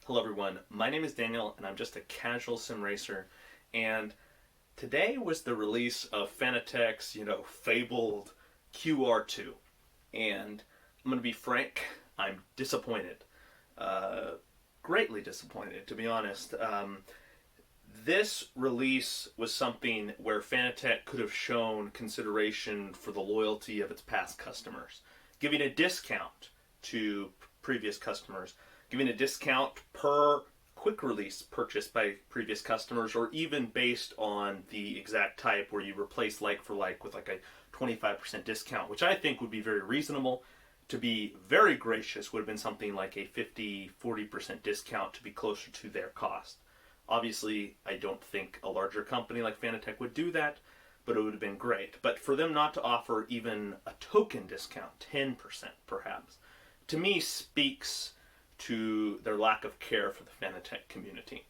Hello everyone, my name is Daniel and I'm just a casual sim racer, and today was the release of Fanatec's, fabled QR2, and I'm going to be frank, I'm disappointed. Greatly disappointed, to be honest. This release was something where Fanatec could have shown consideration for the loyalty of its past customers, giving a discount to previous customers, giving a discount per quick release purchased by previous customers, or even based on the exact type where you replace like for like with like a 25% discount, which I think would be very reasonable. To be very gracious would have been something like a 50-40% discount to be closer to their cost. Obviously, I don't think a larger company like Fanatec would do that, but it would have been great. But for them not to offer even a token discount, 10% perhaps, to me speaks to their lack of care for the Fanatec community.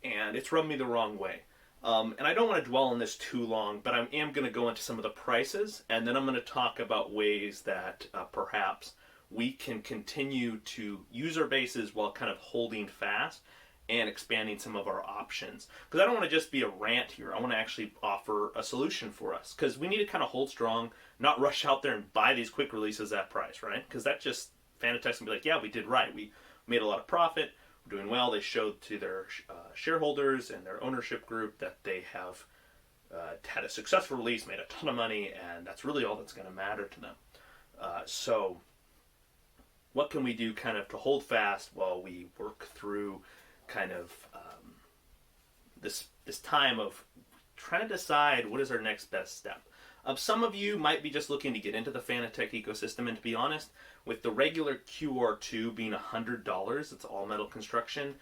And it's rubbed me the wrong way. And I don't want to dwell on this too long, but I am going to go into some of the prices, and then I'm going to talk about ways that perhaps we can continue to use our bases while kind of holding fast and expanding some of our options. Because I don't want to just be a rant here. I want to actually offer a solution for us. Because we need to kind of hold strong, not rush out there and buy these quick releases at price, right? Because that just, Fanatec's going to be like, yeah, we did right. We made a lot of profit. We're doing well. They showed to their shareholders and their ownership group that they have had a successful release, made a ton of money, and that's really all that's going to matter to them. So what can we do kind of to hold fast while we work through kind of this time of trying to decide what is our next best step? Some of you might be just looking to get into the Fanatec ecosystem, and to be honest, with the regular QR2 being $100, it's all metal construction,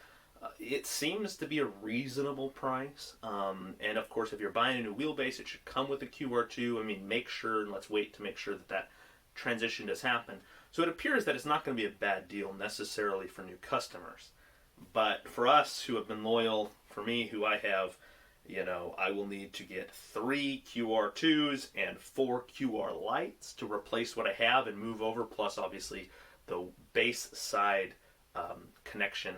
it seems to be a reasonable price. And of course, if you're buying a new wheelbase, it should come with a QR2. I mean, make sure, and let's wait to make sure that that transition does happen. So it appears that it's not going to be a bad deal necessarily for new customers. But for us who have been loyal, for me who I have, I will need to get 3 QR2s and 4 QR lights to replace what I have and move over, plus obviously the base side connection.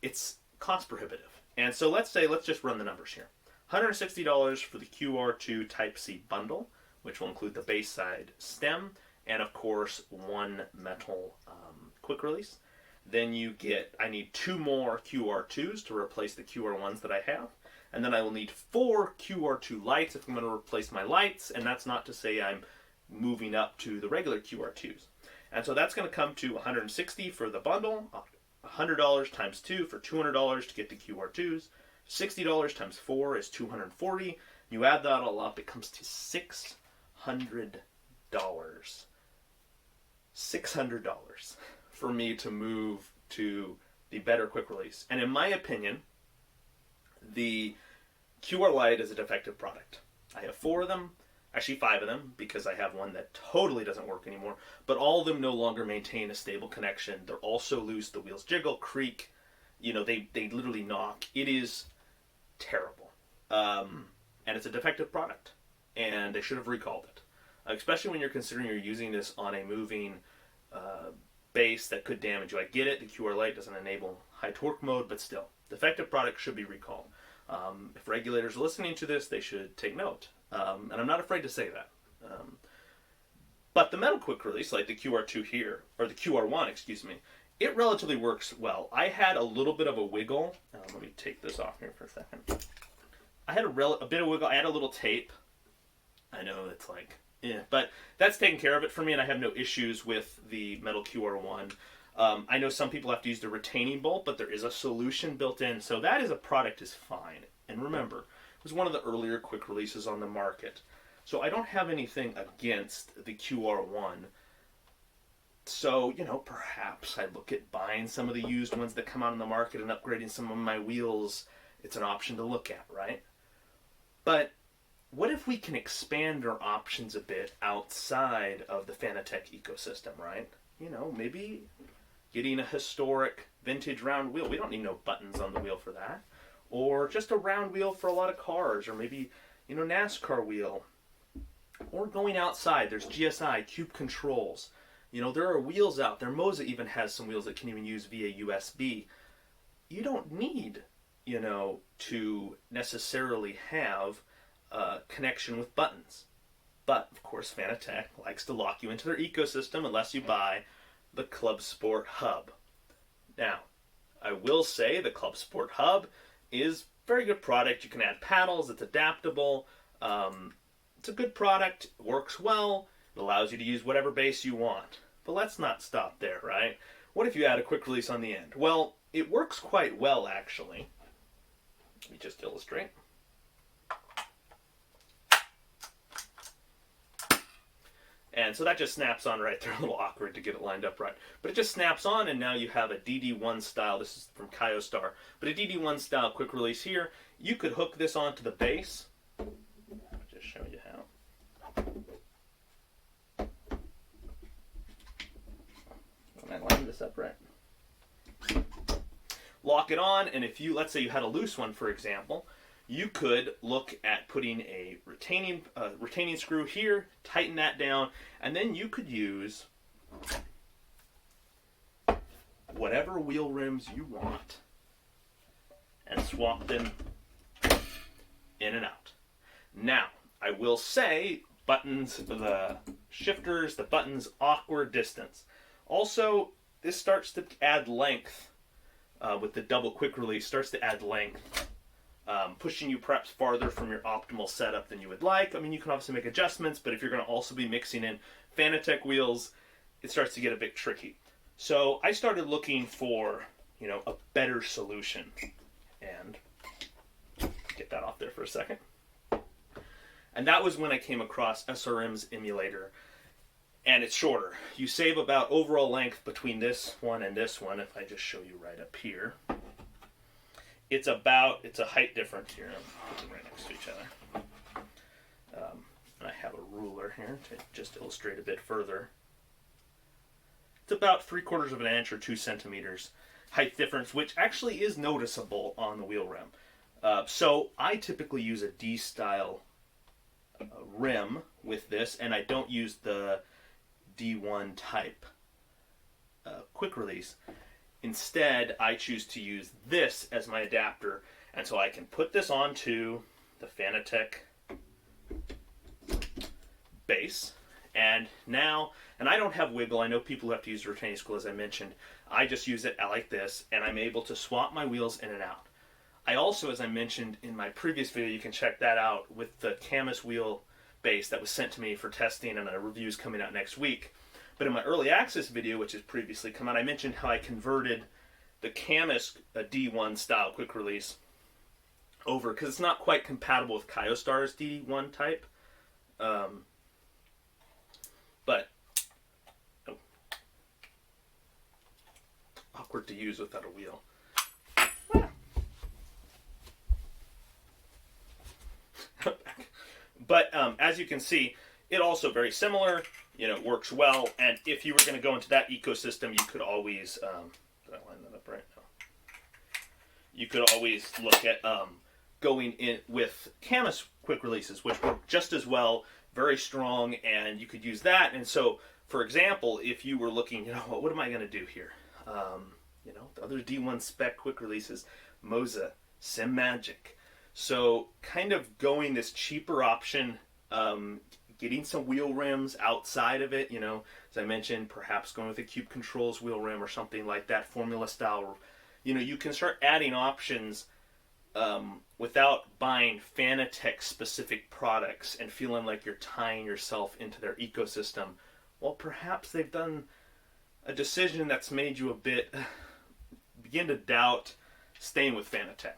It's cost prohibitive. And so let's just run the numbers here. $160 for the QR2 Type-C bundle, which will include the base side stem and of course one metal quick release. Then I need 2 more QR2s to replace the QR1s that I have. And then I will need 4 QR2 lights if I'm going to replace my lights. And that's not to say I'm moving up to the regular QR2s. And so that's going to come to $160 for the bundle, $100 times 2 for $200 to get the QR2s, $60 times 4 is $240. You add that all up, it comes to $600. $600 for me to move to the better quick release. And in my opinion, the QR Lite is a defective product. I have 4 of them, actually 5 of them, because I have one that totally doesn't work anymore, but all of them no longer maintain a stable connection. They're also loose, the wheels jiggle, creak, they literally knock. It is terrible. And it's a defective product, and they should have recalled it. Especially when you're considering you're using this on a moving base that could damage you. I get it, the QR Lite doesn't enable high torque mode, but still, defective product should be recalled. If regulators are listening to this, they should take note. And I'm not afraid to say that. But the metal quick release, like the QR2 here, or the QR1, excuse me, it relatively works well. I had a little bit of a wiggle. Let me take this off here for a second. I had a bit of wiggle. I had a little tape. I know it's like, yeah, but that's taken care of it for me, and I have no issues with the metal QR1. I know some people have to use the retaining bolt, but there is a solution built in, so that is a product is fine. And remember, it was one of the earlier quick releases on the market, so I don't have anything against the QR1. So, perhaps I look at buying some of the used ones that come out on the market and upgrading some of my wheels. It's an option to look at, right? But what if we can expand our options a bit outside of the Fanatec ecosystem, right? Maybe getting a historic vintage round wheel. We don't need no buttons on the wheel for that. Or just a round wheel for a lot of cars, or maybe, NASCAR wheel. Or going outside, there's GSI, Cube Controls. You know, there are wheels out there. Moza even has some wheels that can even use via USB. You don't need, you know, to necessarily have a connection with buttons. But, of course, Fanatec likes to lock you into their ecosystem unless you buy the Club Sport Hub. Now, I will say the Club Sport Hub is a very good product. You can add paddles. It's adaptable. It's a good product. It works well. It allows you to use whatever base you want. But let's not stop there, right? What if you add a quick release on the end? Well, it works quite well, actually. Let me just illustrate. And so that just snaps on right there. A little awkward to get it lined up right. But it just snaps on, and now you have a DD1 style. This is from Kyostar. But a DD1 style quick release here. You could hook this onto the base. I'll just show you how. Can I line this up right? Lock it on, and if you, let's say you had a loose one, for example, you could look at putting a retaining screw here, tighten that down, and then you could use whatever wheel rims you want and swap them in and out. Now, I will say, buttons, the shifters, the buttons, awkward distance. Also, this starts to add length with the double quick release, starts to add length. Pushing you perhaps farther from your optimal setup than you would like. I mean, you can obviously make adjustments, but if you're going to also be mixing in Fanatec wheels, it starts to get a bit tricky. So I started looking for, you know, a better solution. And get that off there for a second. And that was when I came across SRM's Emulator. And it's shorter. You save about overall length between this one and this one, if I just show you right up here. It's a height difference here. I'm putting them right next to each other. And I have a ruler here to just illustrate a bit further. It's about 3/4 of an inch or 2 centimeters height difference, which actually is noticeable on the wheel rim. So I typically use a D-style rim with this, and I don't use the D1 type quick release. Instead, I choose to use this as my adapter, and so I can put this onto the Fanatec base, and now, and I don't have wiggle. I know people who have to use retaining screw, as I mentioned. I just use it like this, and I'm able to swap my wheels in and out. I also, as I mentioned in my previous video, you can check that out with the Camus wheel base that was sent to me for testing, and a review is coming out next week. But in my early access video, which has previously come out, I mentioned how I converted the Camus D1 style quick release over, because it's not quite compatible with Kyostar's D1 type. But awkward to use without a wheel. But as you can see, it also very similar. You know, it works well. And if you were going to go into that ecosystem, you could always did I line that up right now? You could always look at going in with Camus quick releases, which work just as well, very strong, and you could use that. And so, for example, if you were looking, you know, what am I going to do here? You know, the other D1 spec quick releases, Moza, SimMagic. So kind of going this cheaper option, getting some wheel rims outside of it, you know, as I mentioned, perhaps going with a Cube Controls wheel rim or something like that, formula style. You know, you can start adding options without buying Fanatec specific products and feeling like you're tying yourself into their ecosystem. Well, perhaps they've done a decision that's made you a bit begin to doubt staying with Fanatec.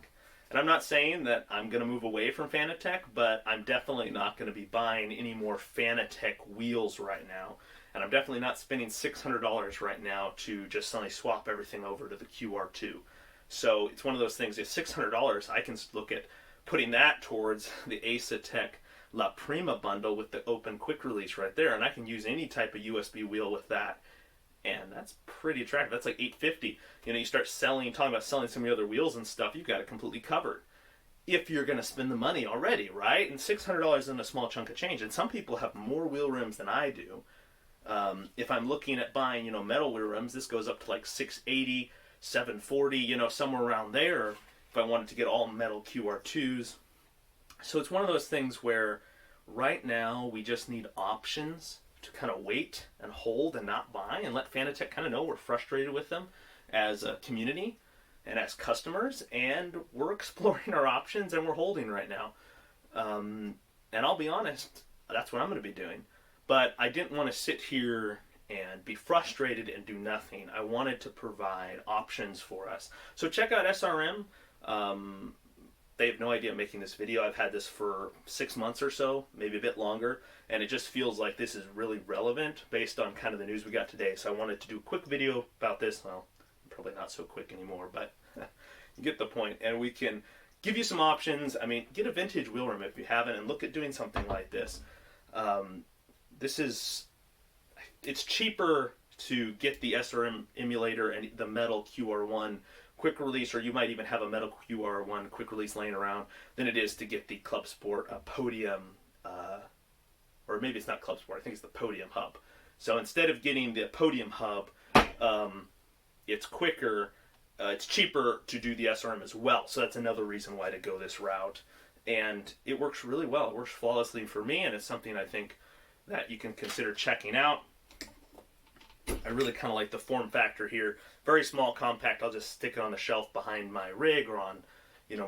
And I'm not saying that I'm going to move away from Fanatec, but I'm definitely not going to be buying any more Fanatec wheels right now. And I'm definitely not spending $600 right now to just suddenly swap everything over to the QR2. So it's one of those things, if $600, I can look at putting that towards the Asetek La Prima bundle with the open quick release right there. And I can use any type of USB wheel with that. And that's pretty attractive. That's like $850. You know, you start talking about selling some of your other wheels and stuff, you've got it completely covered. If you're going to spend the money already, right? And $600 isn't a small chunk of change. And some people have more wheel rims than I do. If I'm looking at buying, metal wheel rims, this goes up to like 680, 740, somewhere around there. If I wanted to get all metal QR2s. So it's one of those things where right now we just need options to kind of wait and hold and not buy and let Fanatec kind of know we're frustrated with them as a community and as customers, and we're exploring our options and we're holding right now. And I'll be honest, that's what I'm going to be doing. But I didn't want to sit here and be frustrated and do nothing. I wanted to provide options for us. So check out SRM. They have no idea I'm making this video. I've had this for 6 months or so, maybe a bit longer, and it just feels like this is really relevant based on kind of the news we got today. So I wanted to do a quick video about this. Well, probably not so quick anymore, but you get the point. And we can give you some options. I mean, get a vintage wheel rim if you haven't, and look at doing something like this. It's cheaper to get the SRM emulator and the metal QR1 quick release, or you might even have a metal QR1 quick release laying around, than it is to get the Club Sport Podium, or maybe it's not Club Sport, I think it's the Podium Hub. So instead of getting the Podium Hub, it's quicker, it's cheaper to do the SRM as well. So that's another reason why to go this route. And it works really well. It works flawlessly for me, and it's something I think that you can consider checking out. I really kind of like the form factor here. Very small, compact. I'll just stick it on the shelf behind my rig, or on,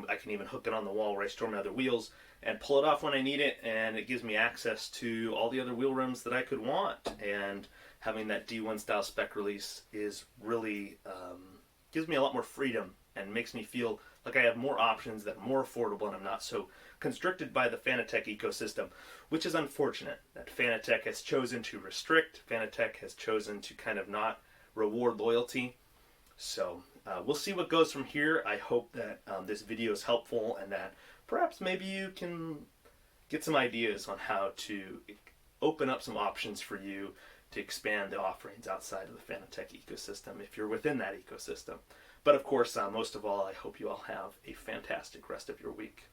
I can even hook it on the wall where I store my other wheels and pull it off when I need it, and it gives me access to all the other wheel rims that I could want. And having that D1 style spec release is really, gives me a lot more freedom and makes me feel like I have more options that are more affordable, and I'm not so constricted by the Fanatec ecosystem, which is unfortunate that Fanatec has chosen to restrict. Fanatec has chosen to kind of not reward loyalty. So we'll see what goes from here. I hope that this video is helpful, and that perhaps maybe you can get some ideas on how to open up some options for you to expand the offerings outside of the Fanatec ecosystem if you're within that ecosystem. But of course, most of all, I hope you all have a fantastic rest of your week.